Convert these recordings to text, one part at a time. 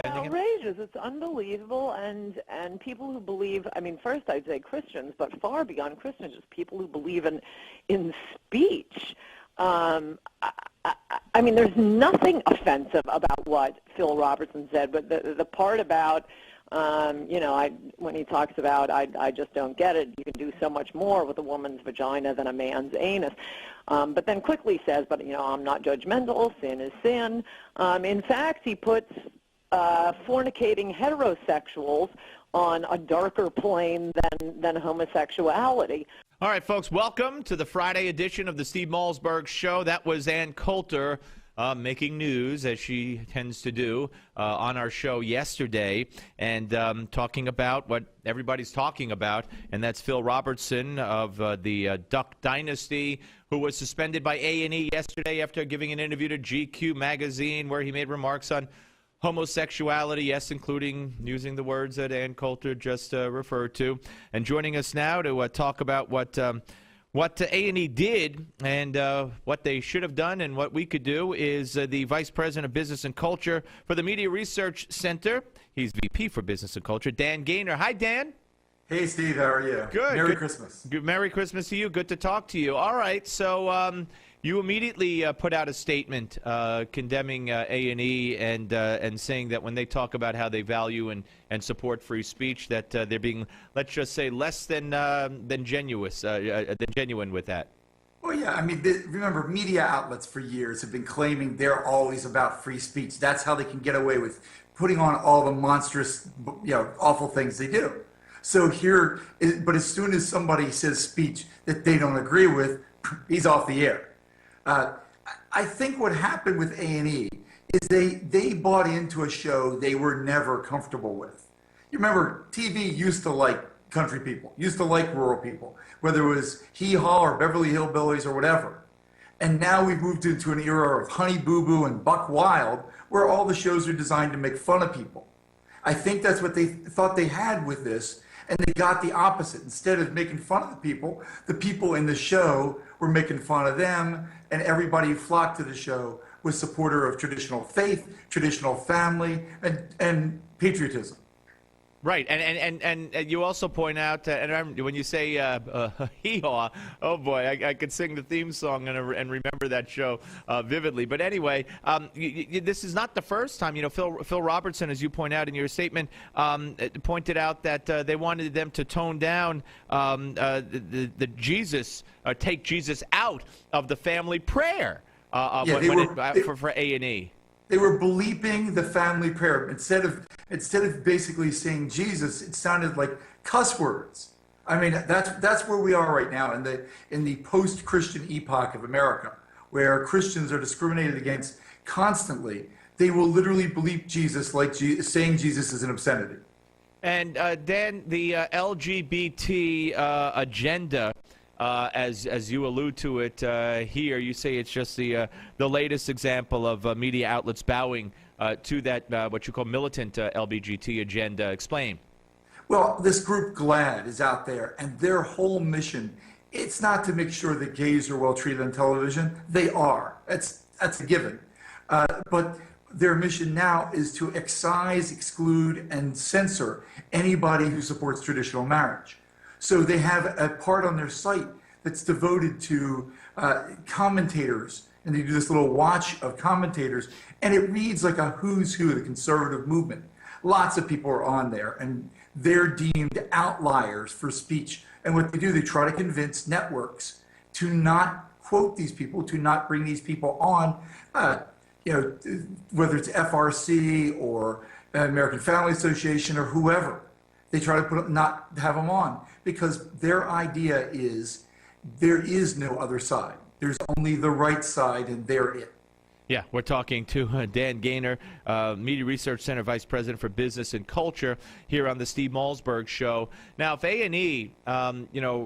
defending him? Outrageous. It's unbelievable. And people who believe, I mean, first I'd say Christians, but far beyond Christians, just people who believe in speech. I mean, there's nothing offensive about what Phil Robertson said, but the part about, when he talks about, I just don't get it, you can do so much more with a woman's vagina than a man's anus. But then quickly says, but, I'm not judgmental, sin is sin. In fact, he puts fornicating heterosexuals on a darker plane than homosexuality. All right, folks, welcome to the Friday edition of the Steve Malzberg Show. That was Ann Coulter making news, as she tends to do, on our show yesterday, and talking about what everybody's talking about, and that's Phil Robertson of the Duck Dynasty, who was suspended by A&E yesterday after giving an interview to GQ magazine where he made remarks on homosexuality, yes, including using the words that Ann Coulter just referred to. And joining us now to talk about what A&E did and what they should have done and what we could do is the Vice President of Business and Culture for the Media Research Center. He's VP for Business and Culture, Dan Gainor. Hi, Dan. Hey, Steve. How are you? Good. Merry Christmas. Good. Merry Christmas to you. Good to talk to you. All right. So you immediately put out a statement condemning A&E and saying that when they talk about how they value and support free speech, that they're being, let's just say, less than genuine with that. Well, yeah. I mean, remember, media outlets for years have been claiming they're always about free speech. That's how they can get away with putting on all the monstrous, awful things they do. So here, but as soon as somebody says speech that they don't agree with, he's off the air. I think what happened with A&E is they bought into a show they were never comfortable with. You remember, TV used to like country people, used to like rural people, whether it was Hee Haw or Beverly Hillbillies or whatever. And now we've moved into an era of Honey Boo Boo and Buck Wild, where all the shows are designed to make fun of people. I think that's what they thought they had with this, and they got the opposite. Instead of making fun of the people in the show were making fun of them, and everybody who flocked to the show was supporter of traditional faith, traditional family, and patriotism. Right, and you also point out, and when you say hee-haw, oh boy, I could sing the theme song and remember that show vividly. But anyway, this is not the first time. Phil Robertson, as you point out in your statement, pointed out that they wanted them to tone down the Jesus, take Jesus out of the family prayer for A&E. They were bleeping the family prayer. Instead of basically saying Jesus, it sounded like cuss words. I mean, that's where we are right now in the post-Christian epoch of America, where Christians are discriminated against constantly. They will literally bleep Jesus like saying Jesus is an obscenity. And Dan, the LGBT agenda, as you allude to it here, you say it's just the latest example of media outlets bowing to that what you call militant LGBT agenda. Explain. Well, this group GLAAD is out there, and their whole mission, it's not to make sure that gays are well treated on television. They are. That's a given. But their mission now is to excise, exclude, and censor anybody who supports traditional marriage. So they have a part on their site that's devoted to commentators, and they do this little watch of commentators, and it reads like a who's who of the conservative movement. Lots of people are on there, and they're deemed outliers for speech. And what they do, they try to convince networks to not quote these people, to not bring these people on, whether it's FRC or American Family Association or whoever. They try to not have them on, because their idea is there is no other side. There's only the right side, and they're it. Yeah, we're talking to Dan Gainor, Media Research Center Vice President for Business and Culture, here on the Steve Malzberg Show. Now, if A&E,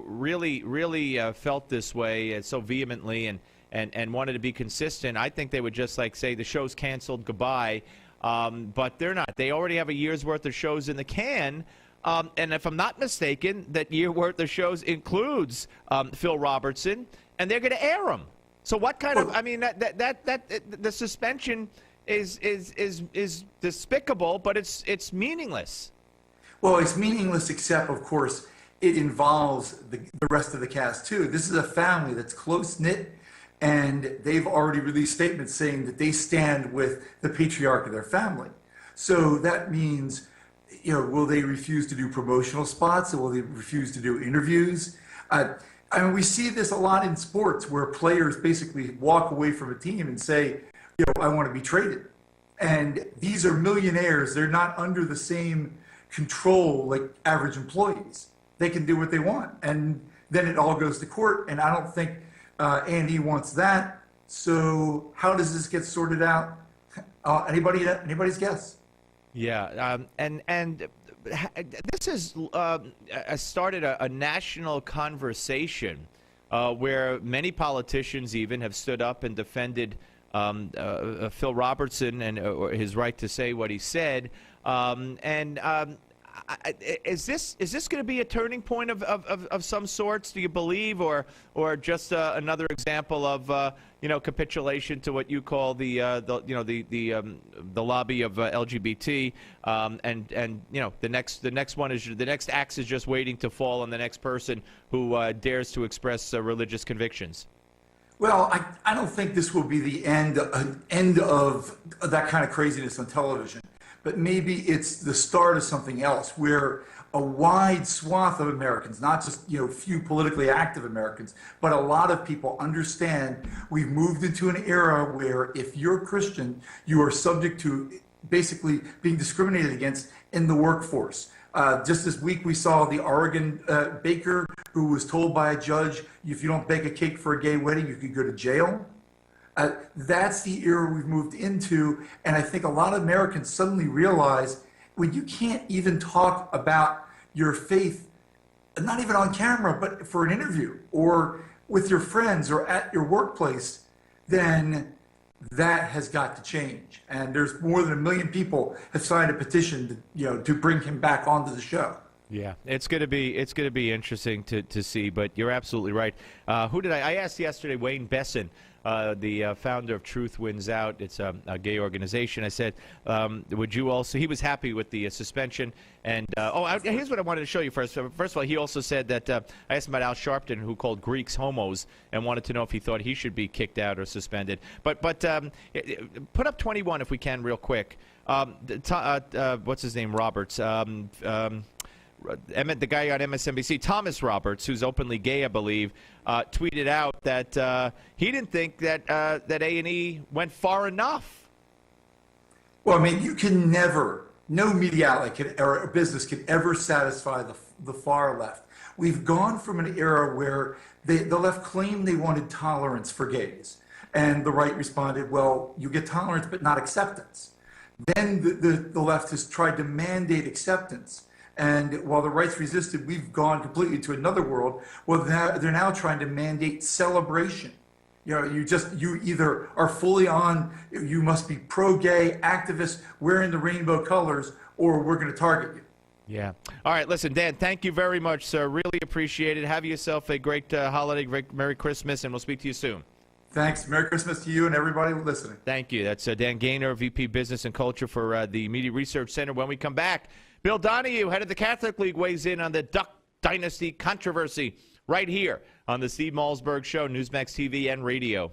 really felt this way so vehemently and wanted to be consistent, I think they would just say the show's canceled, goodbye. But they're not. They already have a year's worth of shows in the can. And if I'm not mistaken, that year worth of shows includes Phil Robertson, and they're going to air them. So what kind of, I mean, the suspension is despicable, but it's meaningless. Well, it's meaningless, except, of course, it involves the rest of the cast, too. This is a family that's close-knit, and they've already released statements saying that they stand with the patriarch of their family. So that means, will they refuse to do promotional spots, or will they refuse to do interviews? I mean, we see this a lot in sports where players basically walk away from a team and say, I want to be traded. And these are millionaires. They're not under the same control like average employees. They can do what they want. And then it all goes to court. And I don't think Andy wants that. So how does this get sorted out? Anybody's guess. Yeah. And this has started a national conversation where many politicians even have stood up and defended Phil Robertson and his right to say what he said. Is this going to be a turning point of some sorts? Do you believe, or just another example of capitulation to what you call the lobby of LGBT? The next one is the next axe is just waiting to fall on the next person who dares to express religious convictions. Well, I don't think this will be the end of that kind of craziness on television, but maybe it's the start of something else where a wide swath of Americans, not just few politically active Americans, but a lot of people understand we've moved into an era where if you're Christian, you are subject to basically being discriminated against in the workforce. Just this week, we saw the Oregon baker who was told by a judge, if you don't bake a cake for a gay wedding, you could go to jail. That's the era we've moved into. And I think a lot of Americans suddenly realize when you can't even talk about your faith, not even on camera, but for an interview or with your friends or at your workplace, then that has got to change. And there's more than 1 million people have signed a petition to bring him back onto the show. Yeah, it's going to be interesting to see. But you're absolutely right. I asked yesterday Wayne Besson, the founder of Truth Wins Out. It's a gay organization. I said, would you also? He was happy with the suspension. And here's what I wanted to show you first. First of all, he also said that I asked him about Al Sharpton, who called Greeks homos, and wanted to know if he thought he should be kicked out or suspended. But put up 21 if we can, real quick. What's his name? Roberts. The guy on MSNBC, Thomas Roberts, who's openly gay, I believe, tweeted out that he didn't think that A&E went far enough. Well, I mean, you can never, no media outlet or a business can ever satisfy the far left. We've gone from an era where the left claimed they wanted tolerance for gays, and the right responded, well, you get tolerance but not acceptance. Then the left has tried to mandate acceptance. And while the rights resisted, we've gone completely to another world. Well, they're now trying to mandate celebration. You either are fully on, you must be pro-gay, activist, wearing the rainbow colors, or we're going to target you. Yeah. All right, listen, Dan, thank you very much, sir. Really appreciate it. Have yourself a great holiday, great Merry Christmas, and we'll speak to you soon. Thanks. Merry Christmas to you and everybody listening. Thank you. That's Dan Gainor, VP Business and Culture for the Media Research Center. When we come back, Bill Donahue, head of the Catholic League, weighs in on the Duck Dynasty controversy right here on the Steve Malzberg Show, Newsmax TV and radio.